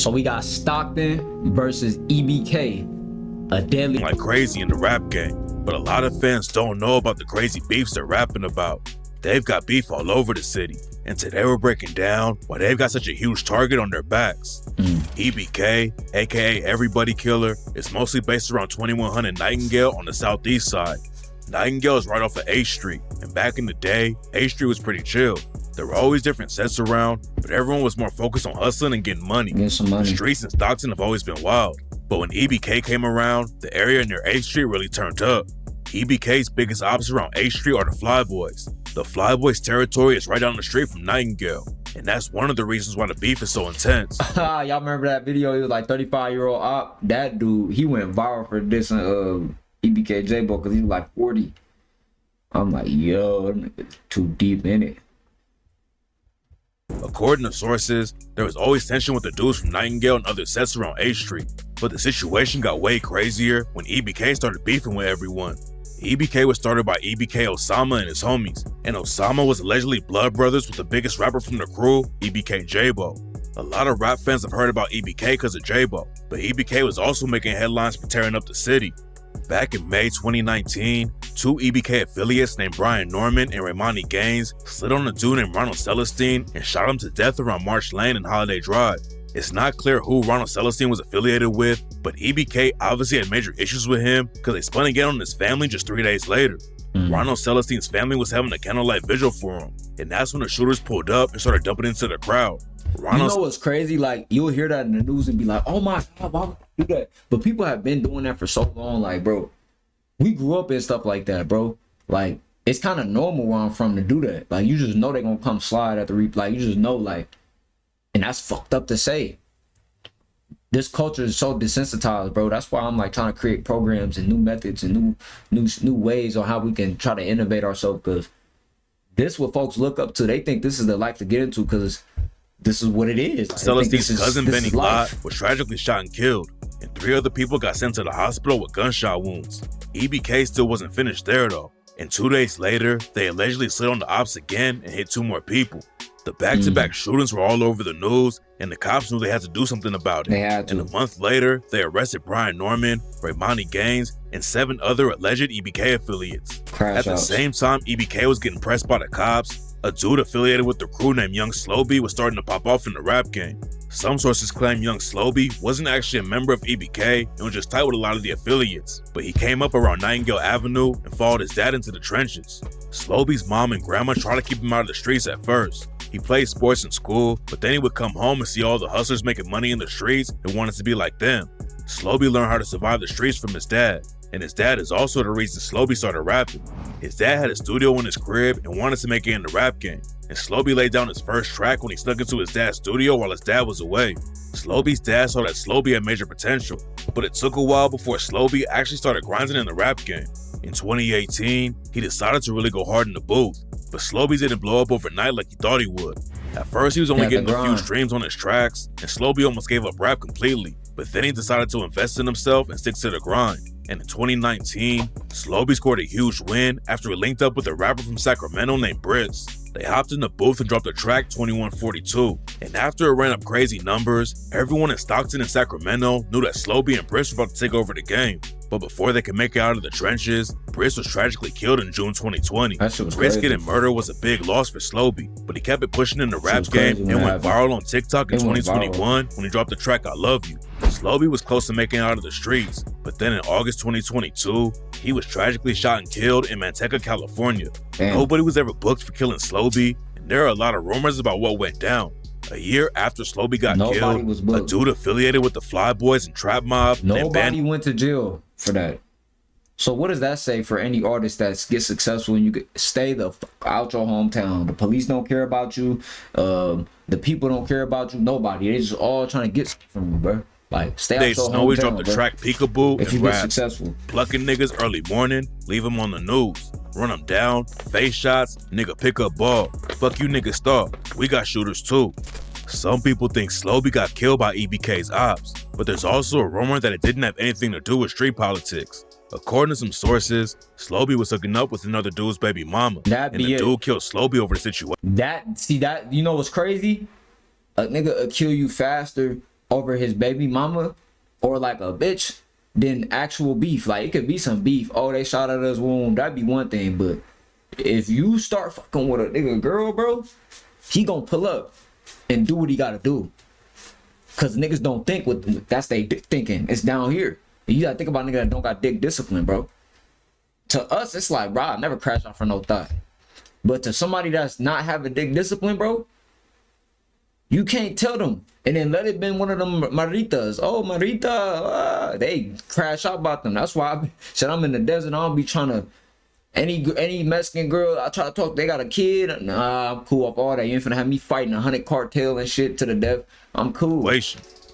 So we got Stockton versus EBK, a deadly like crazy in the rap game, but a lot of fans don't know about the crazy beefs they're rapping about. They've got beef all over the city, and today we're breaking down why they've got such a huge target on their backs. EBK, aka Everybody Killer, is mostly based around 2100 Nightingale on the southeast side. Nightingale is right off of 8th Street, and back in the day, 8th Street was pretty chill. There were always different sets around, but everyone was more focused on hustling and getting money. Get some money. The streets in Stockton have always been wild, but when EBK came around, the area near 8th Street really turned up. EBK's biggest ops around 8th Street are the Flyboys. The Flyboys' territory is right down the street from Nightingale, and that's one of the reasons why the beef is so intense. Y'all remember that video? He was like 35-year-old op. That dude, he went viral for dissing EBK JAAYBO because he was like 40. I'm like, yo, that nigga's too deep in it. According to sources, there was always tension with the dudes from Nightingale and other sets around 8th Street, but the situation got way crazier when EBK started beefing with everyone. EBK was started by EBK Osama and his homies, and Osama was allegedly blood brothers with the biggest rapper from the crew, EBK JAAYBO. A lot of rap fans have heard about EBK because of JAAYBO, but EBK was also making headlines for tearing up the city. Back in May 2019, two EBK affiliates named Brian Norman and Raymani Gaines slid on a dude named Ronald Celestine and shot him to death around March Lane and Holiday Drive. It's not clear who Ronald Celestine was affiliated with, but EBK obviously had major issues with him because they spun again on his family just 3 days later. Ronald Celestine's family was having a candlelight vigil for him, and that's when the shooters pulled up and started dumping into the crowd. You know what's crazy? Like, you'll hear that in the news and be like, oh my God, why would you do that? But people have been doing that for so long. Like, bro, we grew up in stuff like that, bro. Like, it's kind of normal where I'm from to do that. Like, you just know they're going to come slide at the replay. Like, you just know, like, and that's fucked up to say. This culture is so desensitized, bro. That's why I'm like trying to create programs and new methods and new ways on how we can try to innovate ourselves, because this is what folks look up to. They think this is the life to get into because this is what it is. Like, Celestine's cousin Benny Lott was tragically shot and killed, and 3 other people got sent to the hospital with gunshot wounds. EBK still wasn't finished there though, and 2 days later, they allegedly slid on the ops again and hit 2 more people. The back-to-back shootings were all over the news, and the cops knew they had to do something about it. They had to. And a month later, they arrested Brian Norman, Raymani Gaines, and 7 other alleged EBK affiliates. At the same time EBK was getting pressed by the cops, a dude affiliated with the crew named Young Slobe was starting to pop off in the rap game. Some sources claim Young Slobe wasn't actually a member of EBK and was just tight with a lot of the affiliates, but he came up around Nightingale Avenue and followed his dad into the trenches. Slobe's mom and grandma tried to keep him out of the streets at first. He played sports in school, but then he would come home and see all the hustlers making money in the streets and wanted to be like them. Slobe learned how to survive the streets from his dad, and his dad is also the reason Slobe started rapping. His dad had a studio in his crib and wanted to make it in the rap game, and Slobe laid down his first track when he snuck into his dad's studio while his dad was away. Slobe's dad saw that Slobe had major potential, but it took a while before Slobe actually started grinding in the rap game. In 2018, he decided to really go hard in the booth, but Slobe didn't blow up overnight like he thought he would. At first, he was only getting a few streams on his tracks, and Slobe almost gave up rap completely, but then he decided to invest in himself and stick to the grind. And in 2019, Slobe scored a huge win after he linked up with a rapper from Sacramento named Briss. They hopped in the booth and dropped the track 2142, and after it ran up crazy numbers, everyone in Stockton and Sacramento knew that Slobe and Briss were about to take over the game. But before they could make it out of the trenches, Briss was tragically killed in June 2020. Briss getting murdered was a big loss for Slobe, but he kept it pushing in the rap game and went viral on TikTok in 2021 when he dropped the track I Love You. Slobe was close to making it out of the streets, but then in August 2022, he was tragically shot and killed in Manteca, California. Nobody was ever booked for killing Slobe, and there are a lot of rumors about what went down. A year after Slobe got killed, a dude affiliated with the Flyboys and Trap Mob. Nobody went to jail for that. So what does that say for any artist that gets successful and you could stay the fuck out your hometown? The police don't care about you. The people don't care about you. Nobody. They just all trying to get from you, bro. Like, stay out your hometown, Snowy dropped the track Peekaboo if you get successful. Plucking niggas early morning, leave them on the news. Run them down, face shots, nigga pick up ball. Fuck you niggas stop. We got shooters too. Some people think Slobe got killed by EBK's ops, but there's also a rumor that it didn't have anything to do with street politics. According to some sources, Slobe was hooking up with another dude's baby mama, and the dude killed Slobe over the situation. You know what's crazy? A nigga will kill you faster over his baby mama or like a bitch than actual beef. Like, it could be some beef. Oh, they shot at his womb. That'd be one thing. But if you start fucking with a nigga girl, bro, he gonna pull up and do what he gotta do. Cause niggas don't think with that's they thinking. It's down here. You gotta think about niggas that don't got dick discipline, bro. To us, it's like, bro, I never crash out for no thought. But to somebody that's not having dick discipline, bro, you can't tell them. And then let it been one of them maritas. Oh, marita, they crash out about them. That's why I'm in the desert. I don't be trying to, any Mexican girl I try to talk, they got a kid. Nah, I'm cool off all that. You ain't finna have me fighting 100 cartel and shit to the death. I'm cool.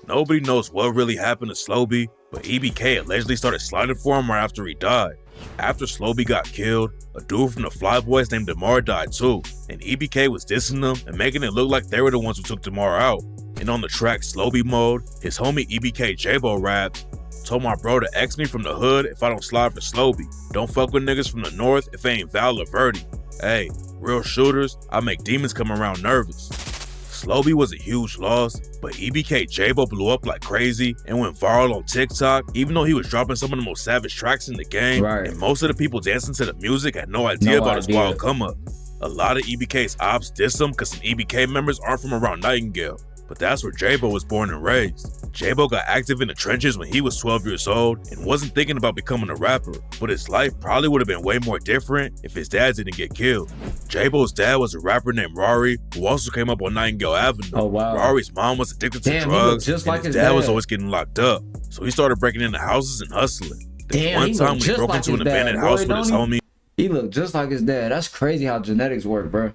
Nobody knows what really happened to Slobe, but EBK allegedly started sliding for him right after he died. After Slobe got killed, a dude from the Fly Boys named Demar died too, and EBK was dissing them and making it look like they were the ones who took Demar out. And on the track Slobe Mode, his homie EBK Jabbo raps, "Told my bro to X me from the hood if I don't slide for Slobe. Don't fuck with niggas from the north if they ain't Val or Verdi. Hey, real shooters, I make demons come around nervous." Slobe was a huge loss, but EBK Jabbo blew up like crazy and went viral on TikTok, even though he was dropping some of the most savage tracks in the game, and most of the people dancing to the music had no idea about his wild come up. A lot of EBK's ops diss him because some EBK members aren't from around Nightingale, but that's where Jabbo was born and raised. Jabbo got active in the trenches when he was 12 years old and wasn't thinking about becoming a rapper, but his life probably would have been way more different if his dad didn't get killed. Jabbo's dad was a rapper named Rory, who also came up on Nightingale Avenue. Oh, wow. Rory's mom was addicted to drugs, just and like his dad was always getting locked up, so he started breaking into houses and hustling. One time we broke into an abandoned house with his homie. He looked just like his dad. That's crazy how genetics work, bro.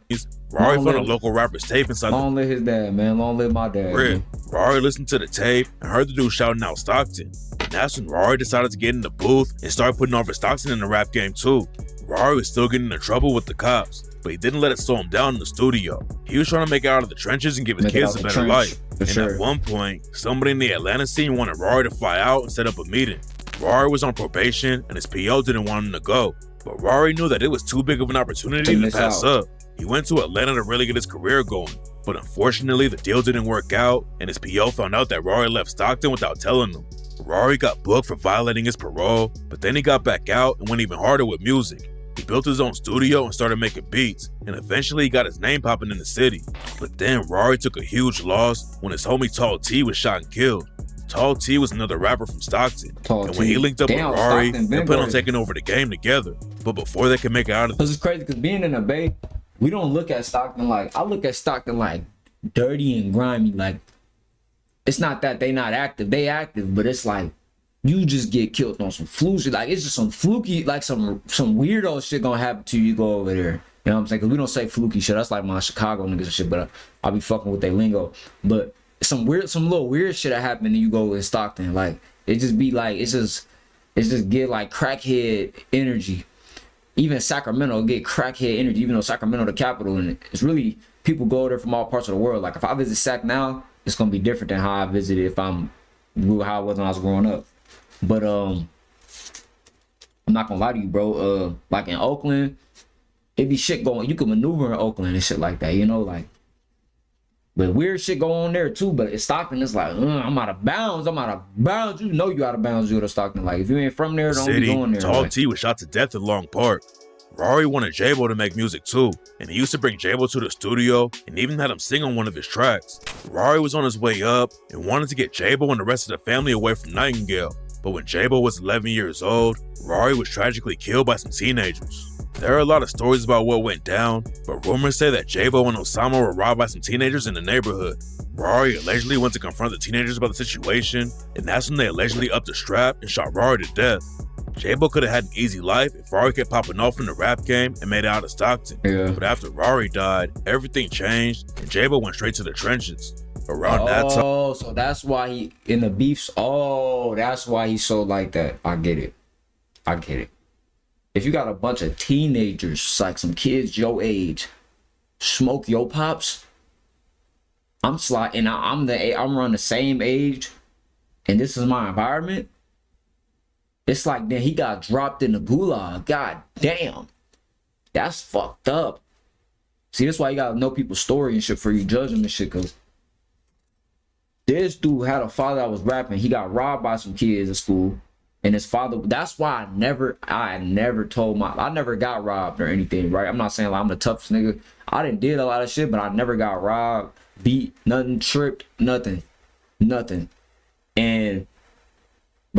Rory found a local rapper's tape inside. Long live his dad, man. Long live my dad. Rory listened to the tape and heard the dude shouting out Stockton. And that's when Rory decided to get in the booth and start putting over Stockton in the rap game too. Rory was still getting into trouble with the cops, but he didn't let it slow him down in the studio. He was trying to make it out of the trenches and give his kids a better life. And at one point, somebody in the Atlanta scene wanted Rory to fly out and set up a meeting. Rory was on probation and his PO didn't want him to go. But Rory knew that it was too big of an opportunity to pass up. He went to Atlanta to really get his career going, but unfortunately the deal didn't work out and his PO found out that Rory left Stockton without telling him. Rory got booked for violating his parole, but then he got back out and went even harder with music. He built his own studio and started making beats, and eventually he got his name popping in the city. But then Rory took a huge loss when his homie Tall T was shot and killed. Tall T was another rapper from Stockton, and when he linked up with Rory, they planned on taking over the game together. But before they could make it out of this is crazy, because being in the Bay, we don't look at Stockton like, I look at Stockton like dirty and grimy. Like, it's not that they not active, they active, but it's like you just get killed on some fluke shit. Like, it's just some fluky, like some weirdo shit gonna happen to you, go over there. You know what I'm saying? Because we don't say fluky shit. That's like my Chicago niggas and shit, but I'll be fucking with their lingo. But some little weird shit that happened and you go in Stockton. Like, it just be like, it's just get like crackhead energy. Even Sacramento get crackhead energy, even though Sacramento the capital, and it's really, people go there from all parts of the world. Like, if I visit Sac now, it's gonna be different than how I visited how I was when I was growing up. But I'm not gonna lie to you, bro. Like in Oakland, it be shit going. You can maneuver in Oakland and shit like that, you know, like. But weird shit go on there too. But in Stockton, it's like, I'm out of bounds. I'm out of bounds. You know you out of bounds. You to Stockton. Like, if you ain't from there, don't be going there. Tall T was shot to death in Long Park. Rory wanted Jabbo to make music too, and he used to bring Jabbo to the studio and even had him sing on one of his tracks. Rory was on his way up and wanted to get Jabbo and the rest of the family away from Nightingale. But when Jabbo was 11 years old, Rory was tragically killed by some teenagers. There are a lot of stories about what went down, but rumors say that Jabbo and Osama were robbed by some teenagers in the neighborhood. Rory allegedly went to confront the teenagers about the situation, and that's when they allegedly upped the strap and shot Rory to death. Jabbo could have had an easy life if Rory kept popping off in the rap game and made it out of Stockton. But after Rory died, everything changed, and Jabbo went straight to the trenches. Around that time. Oh, so that's why he in the beefs. Oh, that's why he's so like that. I get it. If you got a bunch of teenagers, like some kids your age, smoke your pops, I'm sliding. I'm around the same age, and this is my environment. It's like, then he got dropped in the gulag. God damn, that's fucked up. See, that's why you gotta know people's story and shit before you judge them and shit, cause This dude had a father that was rapping. He got robbed by some kids at school. And his father, that's why I never got robbed or anything, right? I'm not saying like I'm the toughest nigga. I did a lot of shit, but I never got robbed, beat, nothing, tripped, nothing. But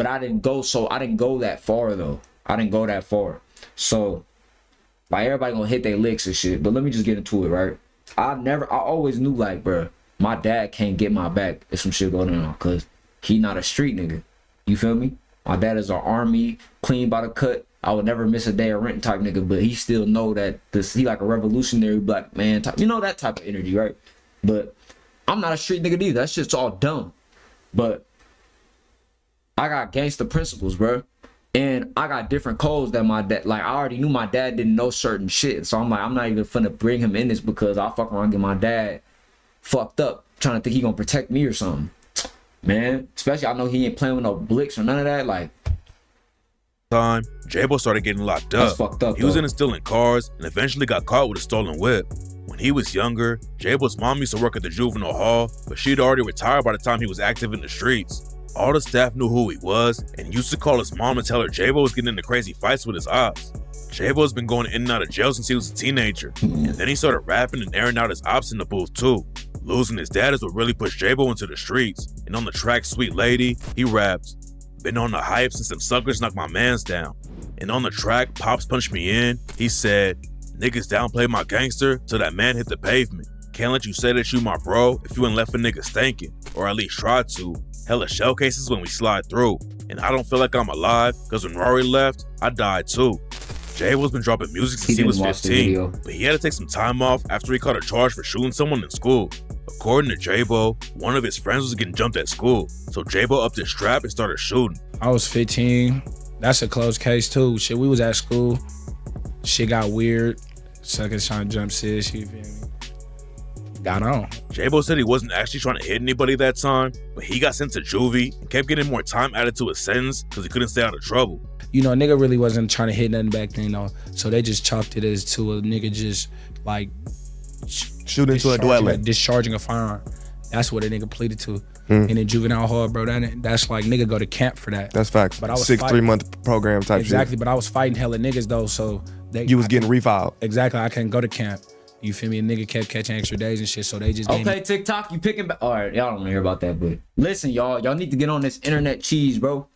I didn't go that far though. I didn't go that far. So like everybody gonna hit their licks and shit. But let me just get into it, right? I always knew like, bro, my dad can't get my back if some shit going on, cause he not a street nigga. You feel me? My dad is an army, clean by the cut. I would never miss a day of rent type nigga, but he still know that he like a revolutionary black man type. You know that type of energy, right? But I'm not a street nigga either. That shit's all dumb. But I got gangster principles, bro. And I got different codes that my dad, like I already knew my dad didn't know certain shit. So I'm like, I'm not even finna bring him in this because I'll fuck around and get my dad fucked up trying to think he gonna protect me or something. Man, especially I know he ain't playing with no blicks or none of that. Like, time, Jabbo started getting locked up. That's fucked up. He was into stealing cars and eventually got caught with a stolen whip. When he was younger, Jabbo's mom used to work at the juvenile hall, but she'd already retired by the time he was active in the streets. All the staff knew who he was and used to call his mom and tell her Jabbo was getting into crazy fights with his ops. Jabbo's been going in and out of jail since he was a teenager, and then he started rapping and airing out his ops in the booth too. Losing his dad is what really pushed Jabbo into the streets, and on the track Sweet Lady, he raps, "Been on the hype since them suckers knocked my mans down." And on the track Pops Punched Me In, he said, "Niggas downplay my gangster till that man hit the pavement. Can't let you say that you my bro if you ain't left a nigga stankin', or at least try to. Hella shell cases when we slide through, and I don't feel like I'm alive, cause when Rory left, I died too." Jabbo's been dropping music since he was 15, but he had to take some time off after he caught a charge for shooting someone in school. According to Jabbo, one of his friends was getting jumped at school, so Jabbo upped his strap and started shooting. I was 15. That's a close case too. Shit, we was at school. Shit got weird. Suckers trying to jump sis, you feel me? Got on. Jabbo said he wasn't actually trying to hit anybody that time, but he got sent to juvie and kept getting more time added to his sentence because he couldn't stay out of trouble. You know, a nigga really wasn't trying to hit nothing back then, though. So they just chalked it as to a nigga just like shooting into a dwelling, discharging a firearm. That's what a nigga pleaded to. And in juvenile hall, bro, that's like nigga go to camp for that. That's facts. But I was 3-month program type shit. Exactly, but I was fighting hella niggas though, so you was getting refiled. Exactly, I couldn't go to camp. You feel me? A nigga kept catching extra days and shit, so they just okay, TikTok, you picking back. All right, y'all don't want to hear about that, but listen, y'all need to get on this internet cheese, bro.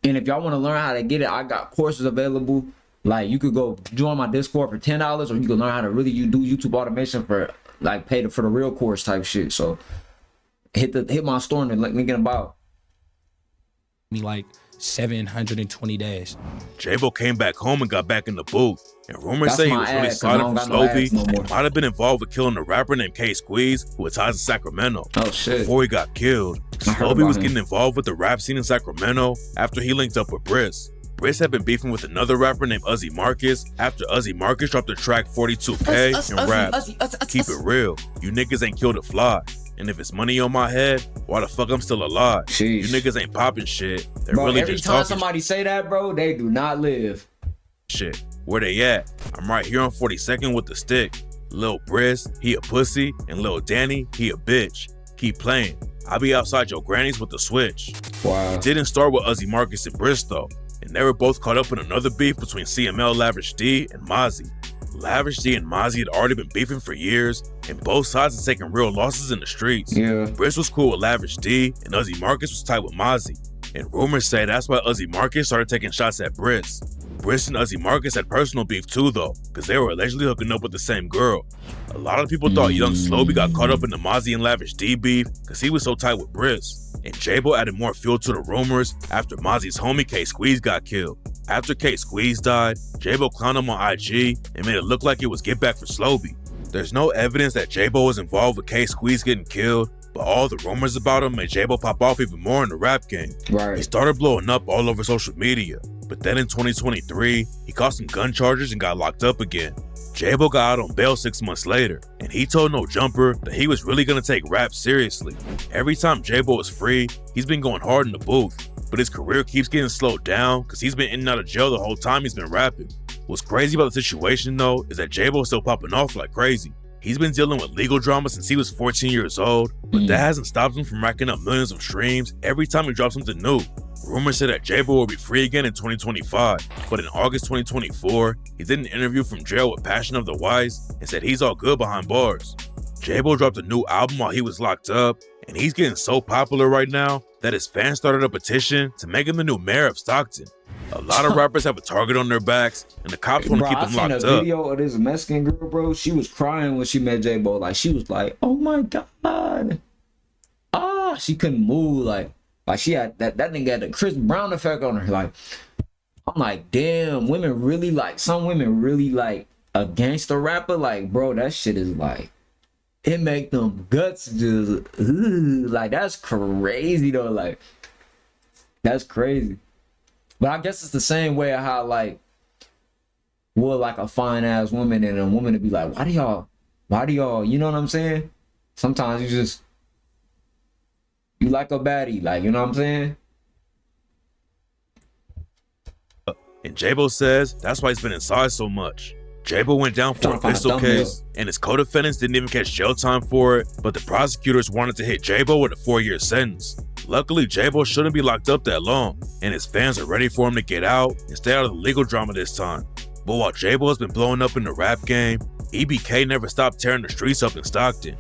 And if y'all want to learn how to get it, I got courses available. Like you could go join my Discord for $10, or you can learn how to really do YouTube automation for like pay for the real course type shit. So hit my store and link in about me like 720 days. Jabbo came back home and got back in the booth. And rumors say he was really sliding from Slobe and might have been involved with killing a rapper named K Squeeze who had ties in Sacramento. Oh shit. Before he got killed, Slobe was getting involved with the rap scene in Sacramento after he linked up with Briss. Briss had been beefing with another rapper named Uzi Marcus after Uzi Marcus dropped the track 42K and rapped, "Keep it real, you niggas ain't killed a fly. And if it's money on my head, why the fuck I'm still alive? Sheesh. You niggas ain't popping shit. They're bro, really every just time talking somebody say that, bro, they do not live. Shit, where they at? I'm right here on 42nd with the stick. Lil Briss, he a pussy, and Lil Danny, he a bitch. Keep playing. I'll be outside your granny's with the switch." Wow. It didn't start with Uzi Marcus and Briss though, and they were both caught up in another beef between CML Lavish D and Mozzie. Lavish D and Mozzie had already been beefing for years, and both sides had taken real losses in the streets. Yeah. Briss was cool with Lavish D, and Uzi Marcus was tight with Mozzie. And rumors say that's why Uzi Marcus started taking shots at Briss. Briss and Uzi Marcus had personal beef too though, because they were allegedly hooking up with the same girl. A lot of people thought young Slobe got caught up in the Mozzie and Lavish D beef because he was so tight with Briss. And Jabbo added more fuel to the rumors after Mozzie's homie K Squeeze got killed. After K Squeeze died, Jabbo clowned him on IG and made it look like it was get back for Slobe. There's no evidence that Jabbo was involved with K Squeeze getting killed, but all the rumors about him made Jabbo pop off even more in the rap game. Right. He started blowing up all over social media, but then in 2023, he caught some gun charges and got locked up again. Jabbo got out on bail 6 months later, and he told No Jumper that he was really gonna take rap seriously. Every time Jabbo is free, he's been going hard in the booth, but his career keeps getting slowed down because he's been in and out of jail the whole time he's been rapping. What's crazy about the situation though is that Jabbo is still popping off like crazy. He's been dealing with legal drama since he was 14 years old, but that hasn't stopped him from racking up millions of streams every time he drops something new. Rumors say that JAAYBO will be free again in 2025, but in August 2024, he did an interview from jail with Passion of the Wise and said he's all good behind bars. JAAYBO dropped a new album while he was locked up, and he's getting so popular right now that his fans started a petition to make him the new mayor of Stockton. A lot of rappers have a target on their backs, and the cops want to keep them locked up. I seen a video of this Mexican girl, bro. She was crying when she met JAAYBO. Like, she was like, oh my God. She couldn't move. Like she had that nigga had the Chris Brown effect on her. Like, I'm like, damn, women really like, some women really like a gangster rapper. Like, bro, that shit is like, it make them guts just, like, that's crazy though. Like, that's crazy. But I guess it's the same way of how, like, would like a fine ass woman and a woman to be like, why do y'all, you know what I'm saying? Sometimes you like a baddie, like, you know what I'm saying? And JAAYBO says that's why he's been inside so much. JAAYBO went down for a pistol case, and his co-defendants didn't even catch jail time for it, but the prosecutors wanted to hit JAAYBO with a 4-year sentence. Luckily, JAAYBO shouldn't be locked up that long, and his fans are ready for him to get out and stay out of the legal drama this time. But while JAAYBO has been blowing up in the rap game, EBK never stopped tearing the streets up in Stockton.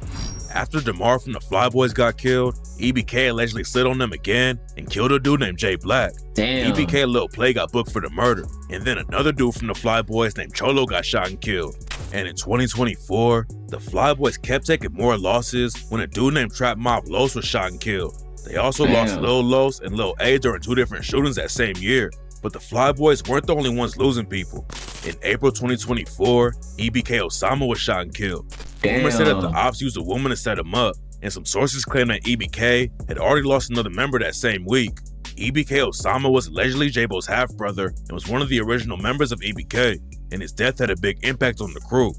After DeMar from the Fly Boys got killed, EBK allegedly slid on them again and killed a dude named Jay Black. Damn. EBK and Lil Play got booked for the murder, and then another dude from the Fly Boys named Cholo got shot and killed. And in 2024, the Fly Boys kept taking more losses when a dude named Trap Mob Los was shot and killed. They also lost Lil Los and Lil A during 2 different shootings that same year, but the Fly Boys weren't the only ones losing people. In April 2024, EBK Osama was shot and killed. Rumors said that the ops used a woman to set him up, and some sources claim that EBK had already lost another member that same week. EBK Osama was allegedly JAAYBO's half-brother and was one of the original members of EBK, and his death had a big impact on the crew.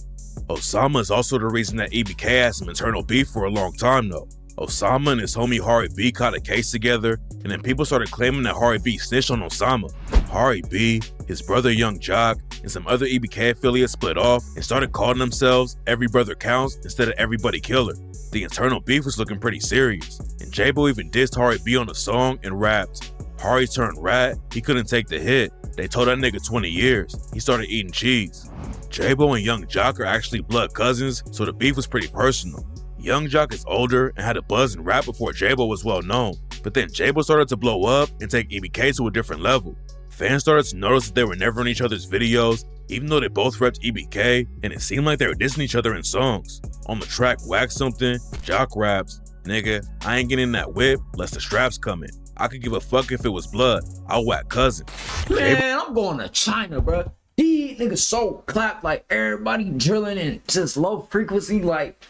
Osama is also the reason that EBK had some internal beef for a long time though. Osama and his homie Hari B caught a case together, and then people started claiming that Hari B snitched on Osama. Hari B, his brother Young Jock, and some other EBK affiliates split off and started calling themselves Every Brother Counts instead of Everybody Killer. The internal beef was looking pretty serious, and JAAYBO even dissed Hari B on the song and rapped. Hari turned rat, he couldn't take the hit. They told that nigga 20 years. He started eating cheese. JAAYBO and Young Jock are actually blood cousins, so the beef was pretty personal. Young Jock is older and had a buzz in rap before JAAYBO was well known, but then JAAYBO started to blow up and take EBK to a different level. Fans started to notice that they were never in each other's videos, even though they both repped EBK, and it seemed like they were dissing each other in songs. On the track Wax Something, Jock raps, "Nigga, I ain't getting that whip unless the strap's coming. I could give a fuck if it was blood. I'll whack cousin." Man, I'm going to China, bro. These niggas so clapped, like everybody drilling and just low frequency, like.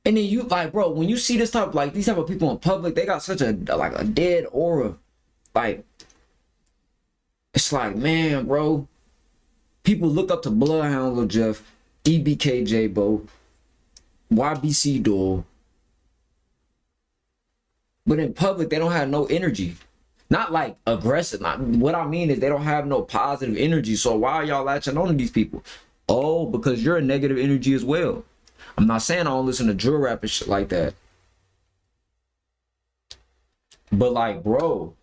And then you, like, bro, when you see this type, like, these type of people in public, they got such a, like, a dead aura. Like, it's like, man, bro, people look up to Bloodhound Lil Jeff, EBK JAAYBO, YBC Duel. But in public, they don't have no energy. Not like aggressive. What I mean is they don't have no positive energy. So why are y'all latching on to these people? Oh, because you're a negative energy as well. I'm not saying I don't listen to drill rap and shit like that. But like, bro,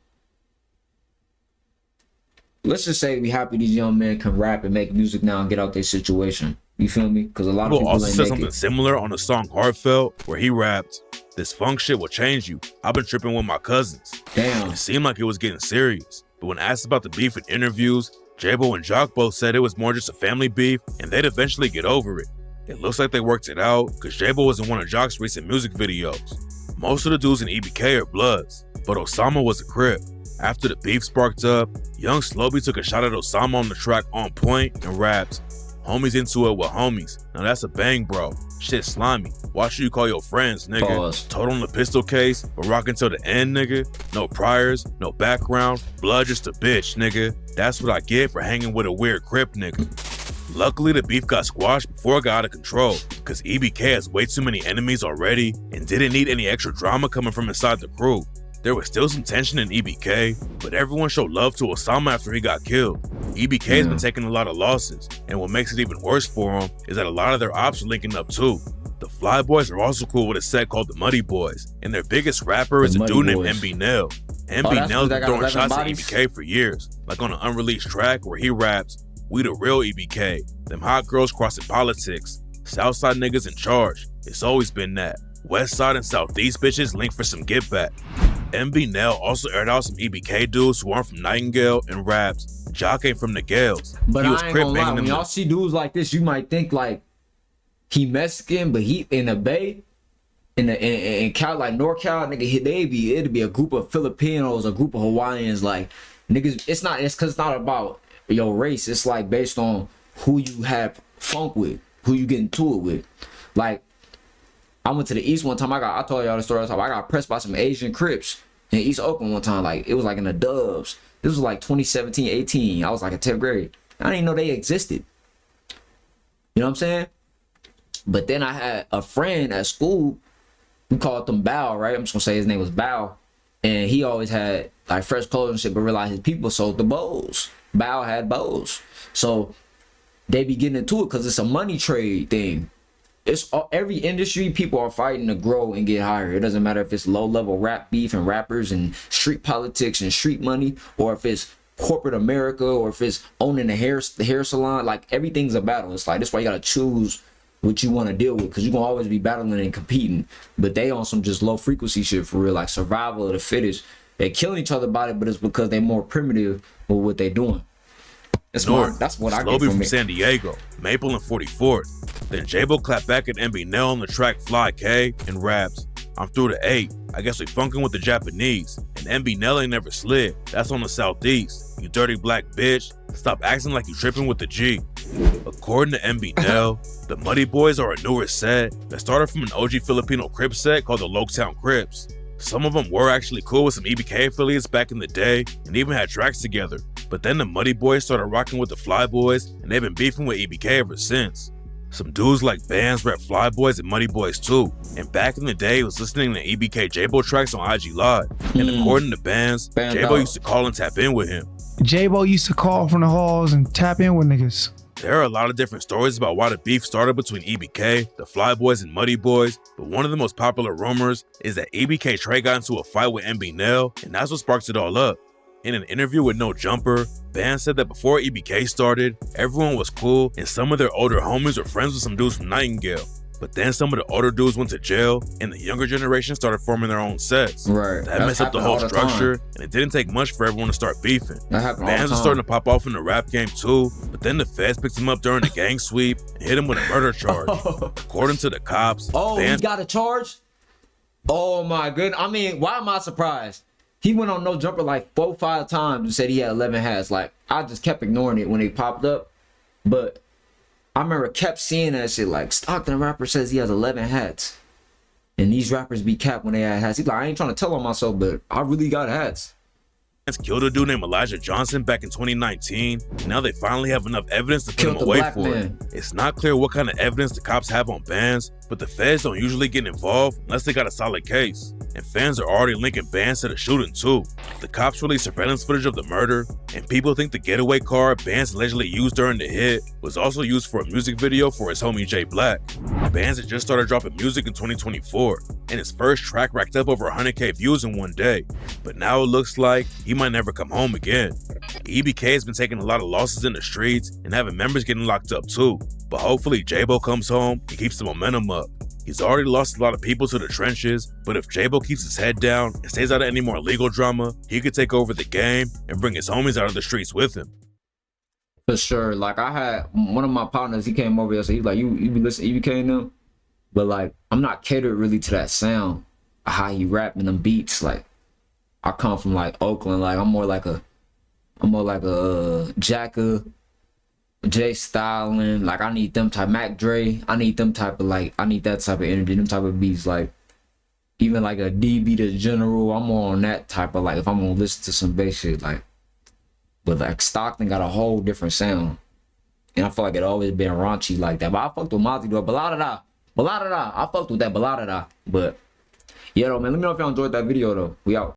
let's just say we happy these young men can rap and make music now and get out their situation. You feel me? Because a lot of people also said something similar on the song Heartfelt, where he rapped, "This funk shit will change you. I've been tripping with my cousins." Damn. It seemed like it was getting serious. But when asked about the beef in interviews, JAAYBO and Jock both said it was more just a family beef and they'd eventually get over it. It looks like they worked it out because JAAYBO was in one of Jock's recent music videos. Most of the dudes in EBK are Bloods, but Osama was a Crip. After the beef sparked up, young Slobe took a shot at Osama on the track On Point and rapped, "Homies into it with homies. Now that's a bang, bro. Shit slimy. Watch who you call your friends, nigga." Pause. Told on the pistol case, but rockin' till the end, nigga. No priors, no background. Blood just a bitch, nigga. That's what I get for hanging with a weird Crip, nigga. Luckily, the beef got squashed before it got out of control, because EBK has way too many enemies already and didn't need any extra drama coming from inside the crew. There was still some tension in EBK, but everyone showed love to Osama after he got killed. EBK's been taking a lot of losses, and what makes it even worse for them is that a lot of their ops are linking up too. The Fly Boys are also cool with a set called the Muddy Boys, and their biggest rapper is a dude named MB Nell. MB Nell's been throwing shots at EBK for years, like on an unreleased track where he raps, "We the real EBK, them hot girls crossing politics, Southside niggas in charge, it's always been that. West Side and Southeast bitches linked for some get back." MB Nell also aired out some EBK dudes who aren't from Nightingale and raps, "Jock ain't from the Gales." But I ain't gonna lie, when y'all see dudes like this, you might think like he Mexican, but he in the Bay, in Cal, like NorCal, nigga, it'd be a group of Filipinos, a group of Hawaiians, like niggas. It's cause it's not about your race. It's like based on who you have funk with, who you get into it with. Like, I went to the East one time. I told y'all the story. I got pressed by some Asian Crips in East Oakland one time. Like, it was like in the Dubs. This was like 2017, 18. I was like in 10th grade. I didn't even know they existed. You know what I'm saying? But then I had a friend at school. We called him Bow, right? I'm just gonna say his name was Bow. And he always had like fresh clothes and shit, but realized his people sold the bows. Bow had bows. So they be getting into it because it's a money trade thing. It's every industry, people are fighting to grow and get higher. It doesn't matter if it's low level rap beef and rappers and street politics and street money, or if it's corporate America, or if it's owning the hair salon. Like, everything's a battle. It's like, that's why you gotta choose what you want to deal with, because you're gonna always be battling and competing. But they on some just low frequency shit for real, like survival of the fittest. They killing each other about it, but it's because they more primitive with what they doing. That's what I get from it. San Diego, Maple and 44th. Then JAAYBO clapped back at MB Nell on the track Fly K and raps, "I'm through to 8. I guess we funkin' with the Japanese. And MB Nell ain't never slid. That's on the Southeast. You dirty black bitch. Stop acting like you tripping with the G." According to MB Nell, the Muddy Boys are a newer set that started from an OG Filipino Crip set called the Loketown Crips. Some of them were actually cool with some EBK affiliates back in the day and even had tracks together. But then the Muddy Boys started rocking with the Fly Boys, and they've been beefing with EBK ever since. Some dudes like Bands rap Fly Boys and Muddy Boys too, and back in the day was listening to EBK JAAYBO tracks on IG Live. And according to Bands, JAAYBO used to call and tap in with him. JAAYBO used to call from the halls and tap in with niggas. There are a lot of different stories about why the beef started between EBK, the Fly Boys, and Muddy Boys, but one of the most popular rumors is that EBK Trey got into a fight with MB Nell, and that's what sparked it all up. In an interview with No Jumper, Band said that before EBK started, everyone was cool, and some of their older homies were friends with some dudes from Nightingale. But then some of the older dudes went to jail, and the younger generation started forming their own sets. Right. That messed up the whole structure, and it didn't take much for everyone to start beefing. Bands were starting to pop off in the rap game too, but then the feds picked him up during the gang sweep and hit him with a murder charge. According to the cops, he got a charge? Oh my goodness. I mean, why am I surprised? He went on No Jumper like 4 or 5 times and said he had 11 hats. Like, I just kept ignoring it when they popped up, but I remember kept seeing that shit, like, Stockton rapper says he has 11 hats. And these rappers be capped when they had hats. He's like, I ain't trying to tell on myself, but I really got hats. Killed a dude named Elijah Johnson back in 2019. Now they finally have enough evidence to put him away for it. It's not clear what kind of evidence the cops have on Bands, but the feds don't usually get involved unless they got a solid case. And fans are already linking Bands to the shooting too. The cops released surveillance footage of the murder, and people think the getaway car Bands allegedly used during the hit was also used for a music video for his homie Jay Black. Bands had just started dropping music in 2024, and his first track racked up over 100K views in one day. But now it looks like he might never come home again. EBK has been taking a lot of losses in the streets and having members getting locked up too. But hopefully JAAYBO comes home and keeps the momentum up. He's already lost a lot of people to the trenches, but if JAAYBO keeps his head down and stays out of any more legal drama, he could take over the game and bring his homies out of the streets with him. For sure. Like, I had one of my partners, he came over here, so he's like, you be listening to EBK and them? But like, I'm not catered really to that sound, how he rapping them beats. Like, I come from like Oakland, like I'm more like a Jacka, Jay Styling. Like, I need them type, Mac Dre. I need them type of, like, I need that type of energy, them type of beats. Like, even like a DB the General, I'm more on that type of, like, if I'm gonna listen to some bass shit, like. But like Stockton got a whole different sound, and I feel like it always been raunchy like that. But I fucked with Mozzie though, balada. I fucked with that balada. But yeah, though, man, let me know if y'all enjoyed that video though. We out.